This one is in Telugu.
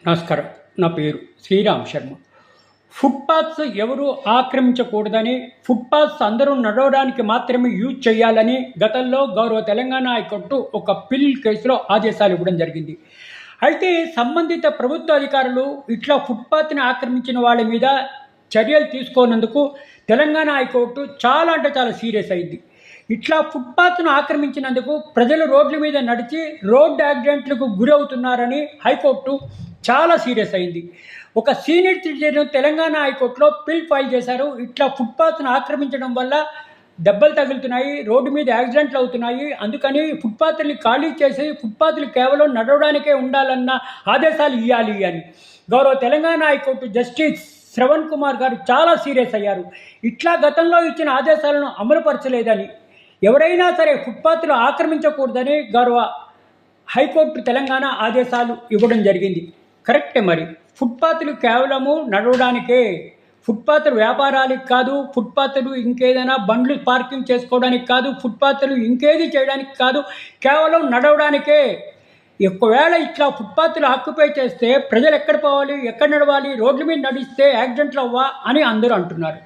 నమస్కారం. నా పేరు శ్రీరామ్ శర్మ. ఫుట్పాత్స్ ఎవరు ఆక్రమించకూడదని, ఫుట్పాత్స్ అందరూ నడవడానికి మాత్రమే యూజ్ చేయాలని గతంలో గౌరవ తెలంగాణ హైకోర్టు ఒక పిల్ కేసులో ఆదేశాలు ఇవ్వడం జరిగింది. అయితే సంబంధిత ప్రభుత్వ అధికారులు ఇట్లా ఫుట్పాత్ని ఆక్రమించిన వాళ్ళ మీద చర్యలు తీసుకోనందుకు తెలంగాణ హైకోర్టు చాలా అంటే చాలా సీరియస్ అయింది. ఇట్లా ఫుట్పాత్ను ఆక్రమించినందుకు ప్రజలు రోడ్ల మీద నడిచి రోడ్డు యాక్సిడెంట్లకు గురవుతున్నారని హైకోర్టు చాలా సీరియస్ అయింది. ఒక సీనియర్ సిటిజన్ తెలంగాణ హైకోర్టులో పిల్ ఫైల్ చేశారు. ఇట్లా ఫుట్పాత్ను ఆక్రమించడం వల్ల దెబ్బలు తగులుతున్నాయి, రోడ్డు మీద యాక్సిడెంట్లు అవుతున్నాయి, అందుకని ఫుట్పాత్ని ఖాళీ చేసి ఫుట్పాత్లు కేవలం నడవడానికే ఉండాలన్న ఆదేశాలు ఇవ్వాలి అని గౌరవ తెలంగాణ హైకోర్టు జస్టిస్ శ్రవణ్ కుమార్ గారు చాలా సీరియస్ అయ్యారు. ఇట్లా గతంలో ఇచ్చిన ఆదేశాలను అమలుపరచలేదని, ఎవరైనా సరే ఫుట్పాత్లు ఆక్రమించకూడదని గౌరవ హైకోర్టు తెలంగాణ ఆదేశాలు ఇవ్వడం జరిగింది. కరెక్టే. మరి ఫుట్పాత్లు కేవలము నడవడానికే, ఫుట్పాత్లు వ్యాపారాలకు కాదు, ఫుట్పాత్లు ఇంకేదైనా బండ్లు పార్కింగ్ చేసుకోవడానికి కాదు, ఫుట్పాత్లు ఇంకేది చేయడానికి కాదు, కేవలం నడవడానికే. ఒకవేళ ఇట్లా ఫుట్పాత్లు ఆక్యుపై చేస్తే ప్రజలు ఎక్కడ పోవాలి, ఎక్కడ నడవాలి, రోడ్ల మీద నడిస్తే యాక్సిడెంట్లు అవ్వా అని అందరూ అంటున్నారు.